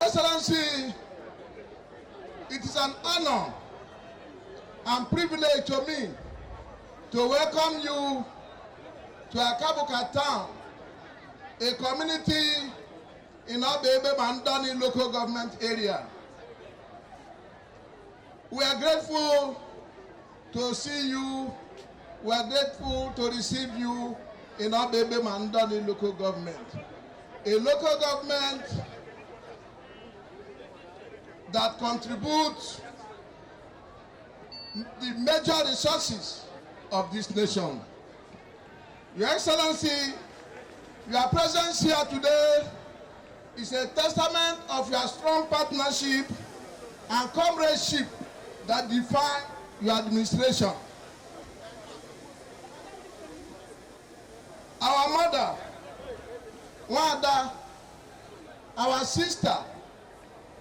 Excellency, it is an honor and privilege to me to welcome you to Akabuka town, a community in Obebe Mandani local government area. We are grateful to see you. We are grateful to receive you in Obebe Mandani local government. A local government that contributes the major resources of this nation. Your Excellency, your presence here today is a testament of your strong partnership and comradeship that define your administration. Our mother, Wanda, our sister,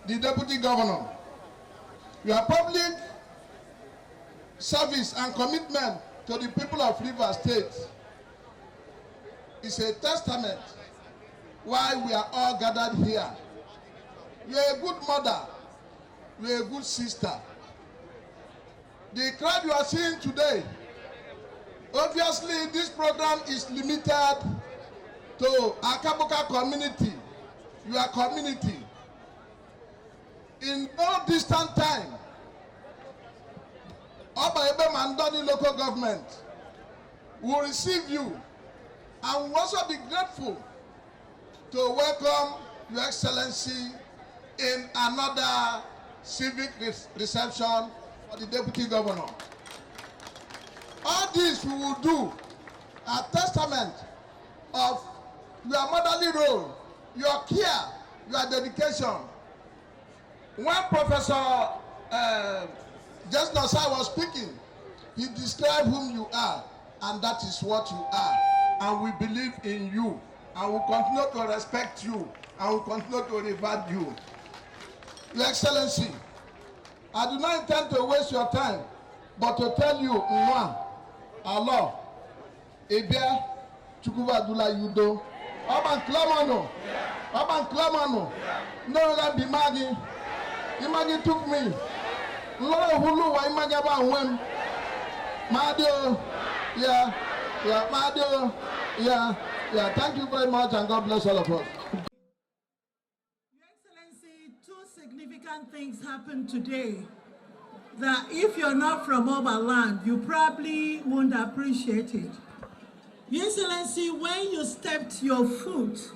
the Deputy Governor, your public service and commitment to the people of Rivers State is a testament why we are all gathered here. You are a good mother, you are a good sister. The crowd you are seeing today, obviously this program is limited to Akabuka community, your community. In no distant time, Obebe Mandani local government will receive you and will also be grateful to welcome Your Excellency in another civic reception for the Deputy Governor. All this we will do a testament of your motherly role, your care, your dedication. When Professor just now I was speaking, he described whom you are, and that is what you are. And we believe in you, and we continue to respect you, and we continue to revere you. Your Excellency, I do not intend to waste your time, but to tell you, Allah, Ebia, Chukubadula Yudo, Oban Klamano, no let be Maggie. Imagine took me. Lord Hulu, why imagine about when Madio, Madio, thank you very much and God bless all of us. Your Excellency, two significant things happened today that if you're not from our land, you probably won't appreciate it. Your Excellency, when you stepped your foot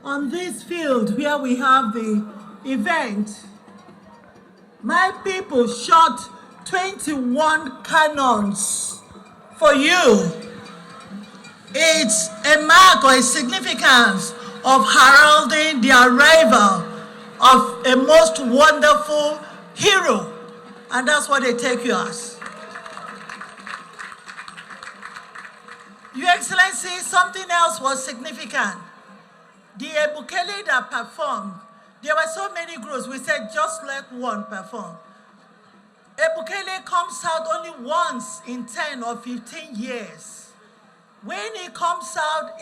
on this field where we have the event, my people shot 21 cannons for you. It's a mark or a significance of heralding the arrival of a most wonderful hero. And that's what they take you as. Your Excellency, something else was significant. The Ebukele that performed, there were so many groups, we said just let one perform. Ebukele comes out only once in 10 or 15 years. When it comes out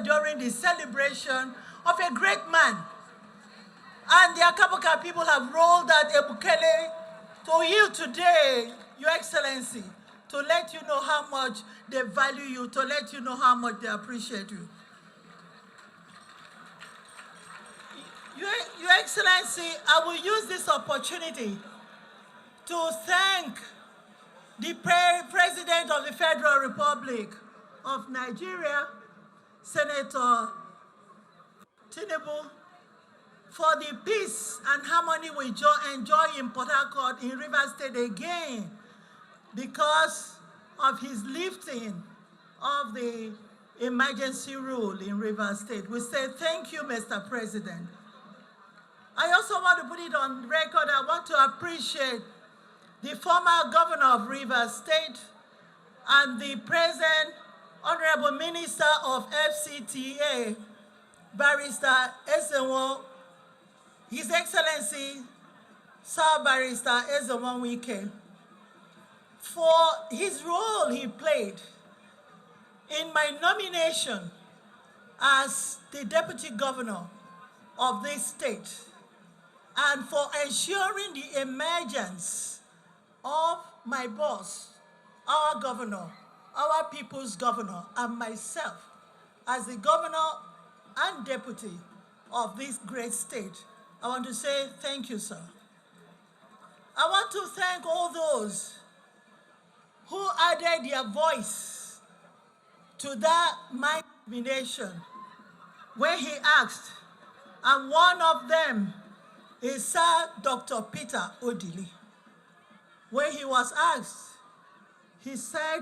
during the celebration of a great man. And the Akabuka people have rolled out Ebukele to you today, Your Excellency, to let you know how much they value you, to let you know how much they appreciate you. Your Excellency, I will use this opportunity to thank the President of the Federal Republic of Nigeria, Senator Tinubu, for the peace and harmony we enjoy in Port Harcourt, in Rivers State again, because of his lifting of the emergency rule in Rivers State. We say thank you, Mr. President. I also want to put it on record, I want to appreciate the former governor of Rivers State and the present Honorable Minister of FCTA, Barrister Ezenwo, His Excellency, Sir Barrister Ezenwo, for his role he played in my nomination as the Deputy Governor of this state, and for ensuring the emergence of my boss, our governor, our people's governor, and myself as the governor and deputy of this great state. I want to say thank you, sir. I want to thank all those who added their voice to that my nomination when he asked, and one of them is Sir Dr. Peter Odili. When he was asked, he said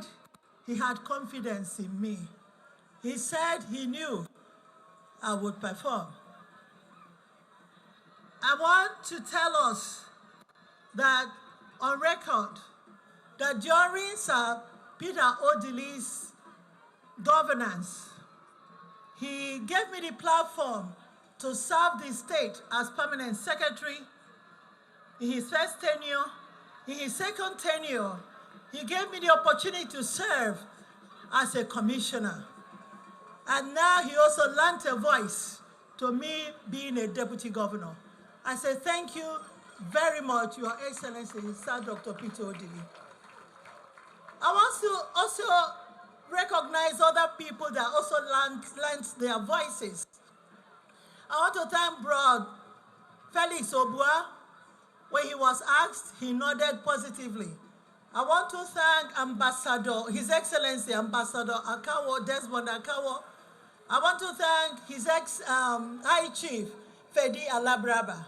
he had confidence in me. He said he knew I would perform. I want to tell us that on record, that during Sir Peter Odili's governance, he gave me the platform to serve the state as permanent secretary in his first tenure. In his second tenure, he gave me the opportunity to serve as a commissioner. And now he also lent a voice to me being a deputy governor. I say thank you very much, Your Excellency, Sir Dr. Peter Odili. I want to also recognize other people that also lent their voices. I want to thank Bro Felix Obua. When he was asked, he nodded positively. I want to thank Ambassador, His Excellency Ambassador Akawo, Desmond Akawo. I want to thank His High Chief, Fedi Alabraba.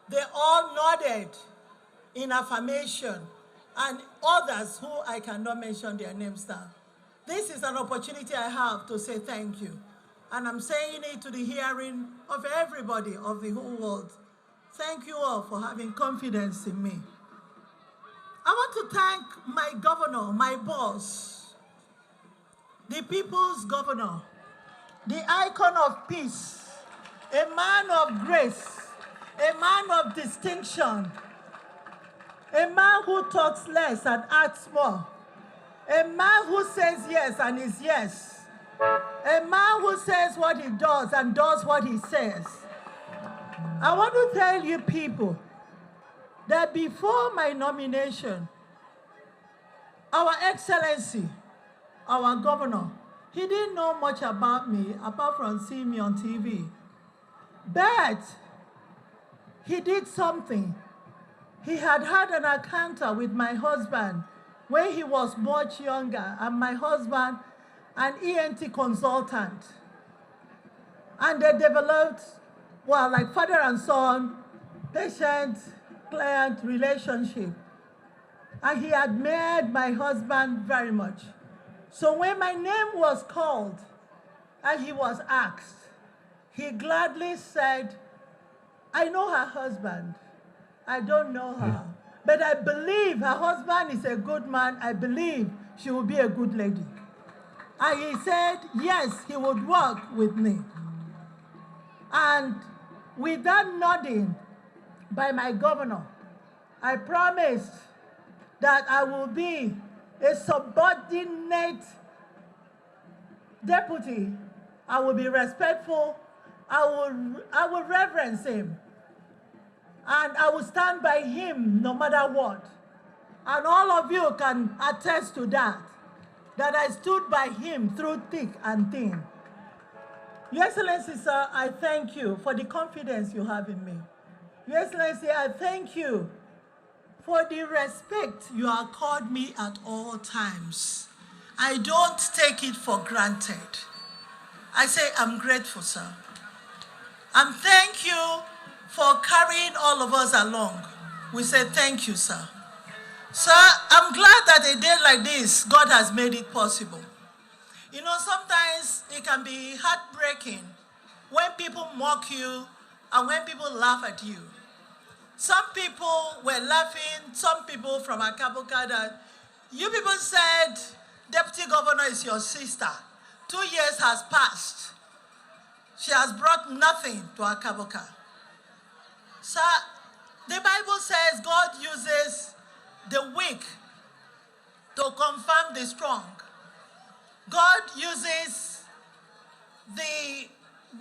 They all nodded in affirmation, and others who I cannot mention their names now. This is an opportunity I have to say thank you. And I'm saying it to the hearing of everybody of the whole world. Thank you all for having confidence in me. I want to thank my governor, my boss, the people's governor, the icon of peace, a man of grace, a man of distinction, a man who talks less and acts more, a man who says yes and is yes, a man who says what he does and does what he says. I want to tell you people that before my nomination, Our Excellency, our governor, he didn't know much about me apart from seeing me on TV. But he did something. He had an encounter with my husband when he was much younger, and my husband, an ENT consultant. And they developed, well, like father and son, patient-client relationship. And he admired my husband very much. So when my name was called and he was asked, he gladly said, I know her husband. I don't know her. But I believe her husband is a good man. I believe she will be a good lady. And he said, yes, he would work with me. And with that nodding by my governor, I promised that I will be a subordinate deputy. I will be respectful. I will reverence him. And I will stand by him no matter what. And all of you can attest to that, that I stood by him through thick and thin. Your Excellency, sir, I thank you for the confidence you have in me. Your Excellency, I thank you for the respect you accord me at all times. I don't take it for granted. I say I'm grateful, sir. And thank you for carrying all of us along. We say thank you, sir. Sir, I'm glad that a day like this, God has made it possible. You know, sometimes it can be heartbreaking when people mock you and when people laugh at you. Some people were laughing, some people from Akabuka, that you people said, Deputy Governor is your sister. 2 years has passed. She has brought nothing to Akabuka. Sir, the Bible says God uses the weak to confirm the strong. God uses the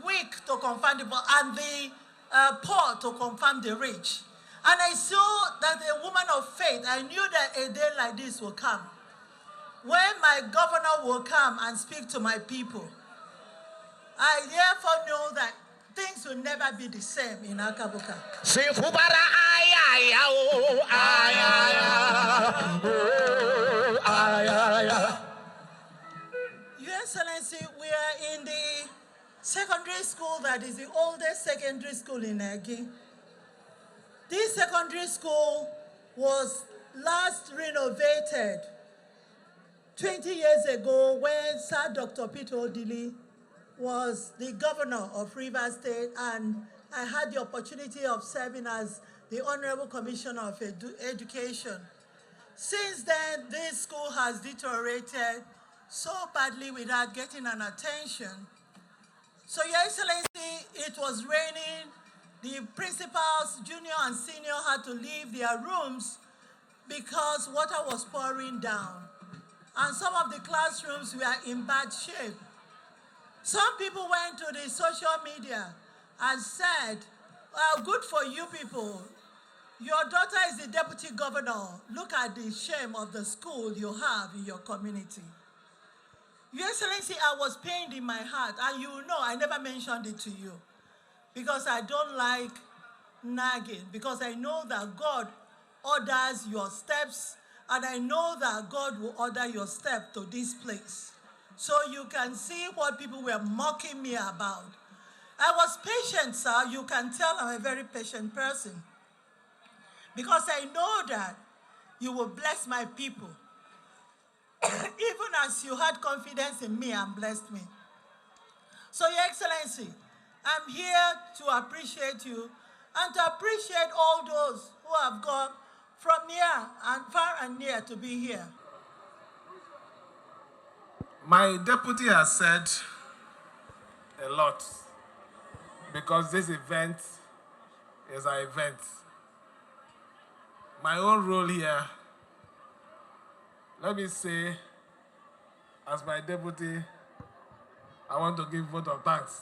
weak to confirm the poor, and the poor to confirm the rich. And I saw that a woman of faith, I knew that a day like this will come, when my governor will come and speak to my people. I therefore know that things will never be the same in Akabuka. Say Fubara, ay, oh, ay. Your Excellency, we are in the secondary school that is the oldest secondary school in Egi. This secondary school was last renovated 20 years ago when Sir Dr. Peter Odili was the governor of Rivers State, and I had the opportunity of serving as the Honorable Commissioner of Education. Since then, this school has deteriorated so badly without getting an attention. So, Your Excellency, it was raining. The principals, junior and senior, had to leave their rooms because water was pouring down. And some of the classrooms were in bad shape. Some people went to the social media and said, well, good for you people. Your daughter is the deputy governor. Look at the shame of the school you have in your community. Your Excellency, I was pained in my heart, and you know I never mentioned it to you because I don't like nagging, because I know that God orders your steps, and I know that God will order your step to this place. So you can see what people were mocking me about. I was patient, sir. You can tell I'm a very patient person, because I know that you will bless my people. Even as you had confidence in me and blessed me. So, Your Excellency, I'm here to appreciate you and to appreciate all those who have gone from near and far and near to be here. My deputy has said a lot because this event is an event. My own role here, let me say, as my deputy, I want to give vote of thanks.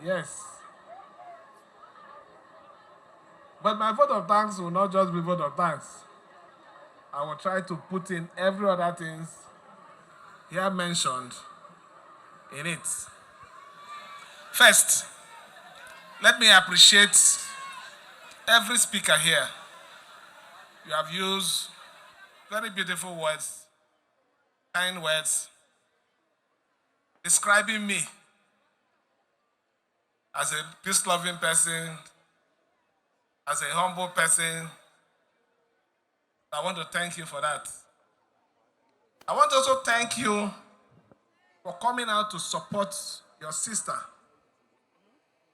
Yes. But my vote of thanks will not just be vote of thanks. I will try to put in every other things here mentioned in it. First, let me appreciate every speaker here. You have used very beautiful words, kind words, describing me as a peace-loving person, as a humble person. I want to thank you for that. I want to also thank you for coming out to support your sister,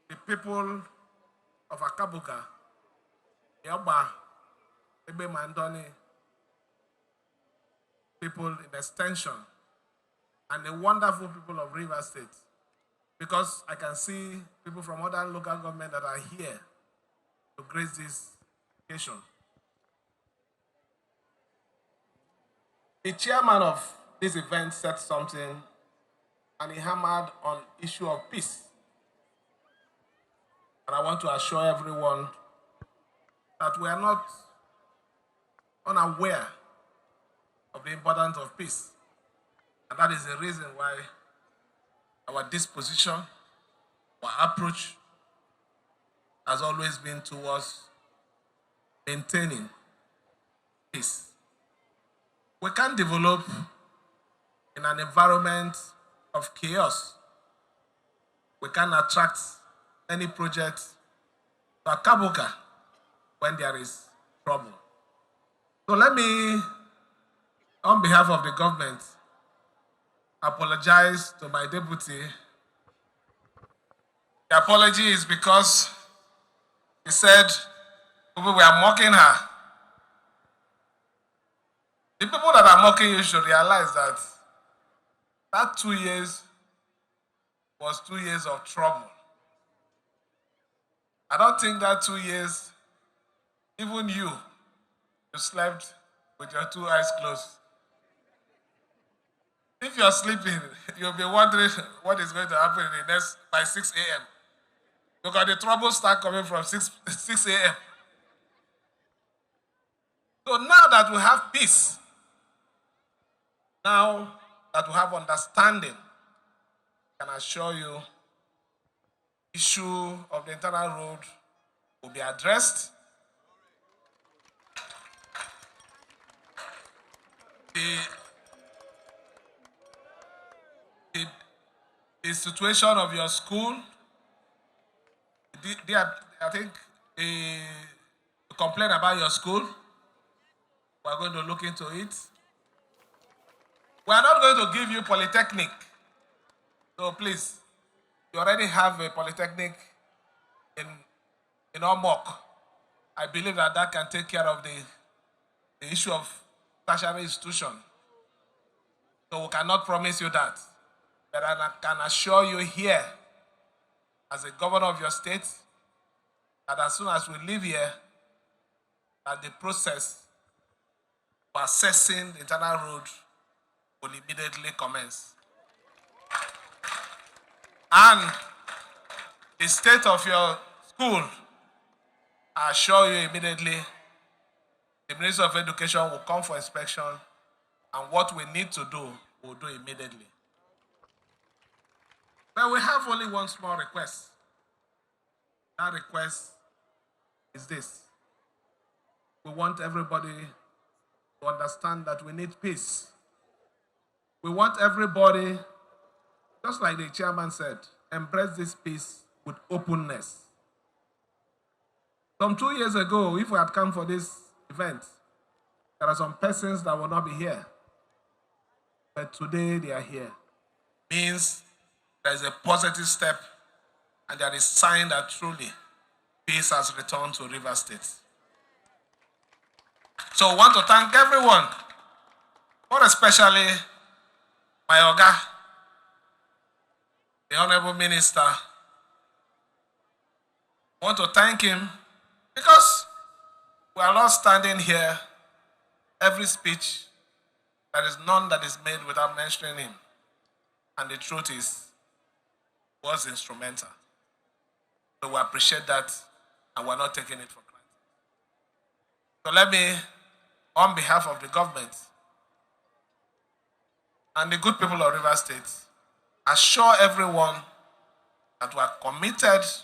the people of Akabuka, Yoba, Ebe Mandoni, people in extension, and the wonderful people of Rivers State. Because I can see people from other local government that are here to grace this occasion. The chairman of this event said something, and he hammered on issue of peace. And I want to assure everyone that we are not unaware of the importance of peace. And that is the reason why our disposition, our approach has always been towards maintaining peace. We can't develop in an environment of chaos. We can't attract any project to Akabuka when there is trouble. So let me, on behalf of the government, apologize to my deputy. The apology is because he said people were mocking her. The people that are mocking you should realize that that 2 years was 2 years of trouble. I don't think that 2 years, even you slept with your 2 eyes closed. If you're sleeping, you'll be wondering what is going to happen in the next by 6 a.m. Because the troubles start coming from 6 a.m. So now that we have peace, now that we have understanding, I can assure you, issue of the internal road will be addressed. The situation of your school, I think the complaint about your school, we are going to look into it. We are not going to give you polytechnic. So please, you already have a polytechnic in Omok. I believe that that can take care of the issue of tertiary institution. So we cannot promise you that. But I can assure you here, as a governor of your state, that as soon as we leave here, that the process for assessing the internal road will immediately commence. And the state of your school, I assure you immediately, the Ministry of Education will come for inspection, and what we need to do, we'll do immediately. But we have only one small request. That request is this. We want everybody to understand that we need peace. We want everybody, just like the chairman said, embrace this peace with openness. Some 2 years ago, if we had come for this event, there are some persons that will not be here. But today they are here. Means there is a positive step, and there is sign that truly peace has returned to Rivers State. So I want to thank everyone, more especially my Oga, the Honorable Minister. I want to thank him because we are not standing here every speech. There is none that is made without mentioning him. And the truth is, he was instrumental. So we appreciate that, and we're not taking it for granted. So let me, on behalf of the government and the good people of Rivers State, assure everyone that we are committed to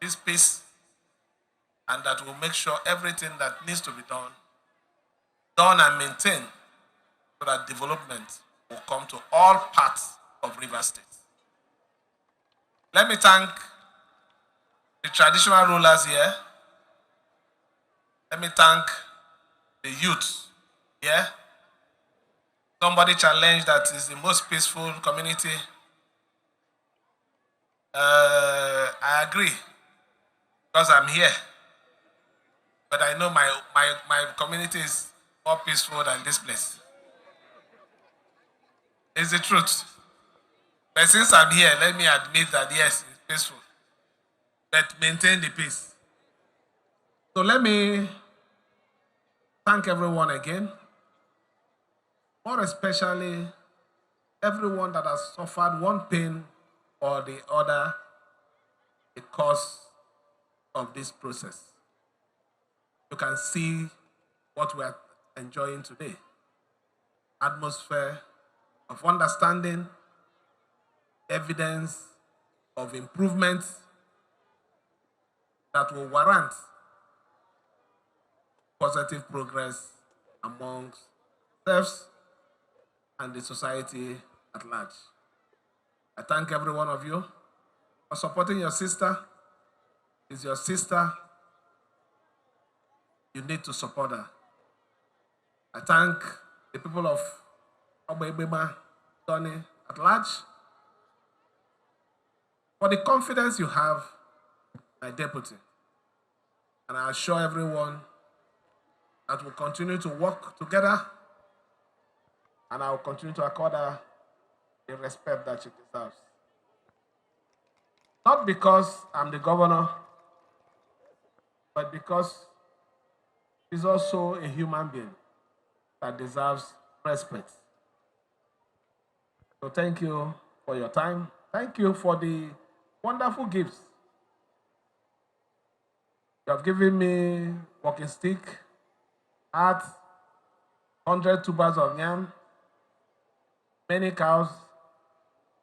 this peace and that we'll make sure everything that needs to be done and maintained so that development will come to all parts of Rivers State. Let me thank the traditional rulers here. Let me thank the youth here. Somebody challenged that is the most peaceful community. I agree, because I'm here. But I know my community is more peaceful than this place. It's the truth. But since I'm here, let me admit that yes, it's peaceful. But maintain the peace. So let me thank everyone again. More especially everyone that has suffered one pain or the other because of this process. You can see what we are enjoying today. Atmosphere of understanding, evidence of improvement that will warrant positive progress amongst themselves and the society at large. I thank every one of you for supporting your sister. It's your sister. You need to support her. I thank the people of Obebema, Donny at large for the confidence you have in my deputy. And I assure everyone that we'll continue to work together and I will continue to accord her the respect that she deserves. Not because I'm the governor, but because she's also a human being that deserves respect. So thank you for your time. Thank you for the wonderful gifts. You have given me walking stick, hat, 100 tubers of yam, many cows.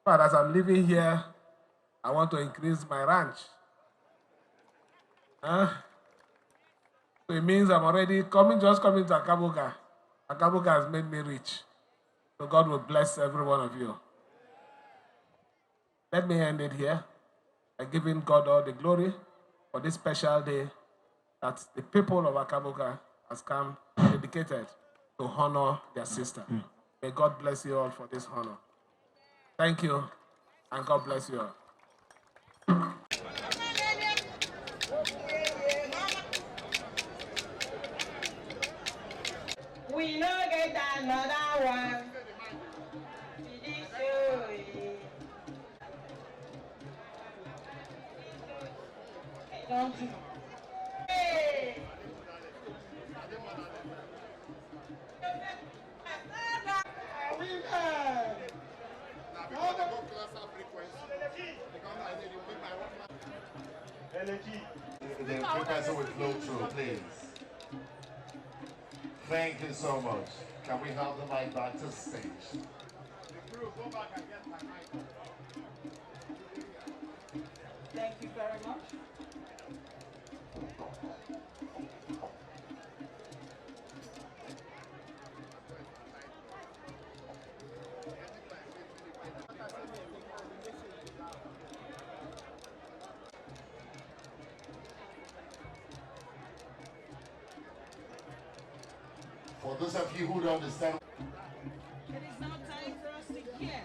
But as I'm living here, I want to increase my ranch. So it means I'm already just coming to Akabuga. Akabuga has made me rich. So God will bless every one of you. Let me end it here by giving God all the glory for this special day that the people of Akabuga has come dedicated to honor their sister. May God bless you all for this honor. Thank you, and God bless you all. We no get another one. Don't you? Hey. The frequency will flow through, please. Thank you so much. Can we have the mic back to stage? Thank you very much. For those of you who don't understand, It is now time for us to hear.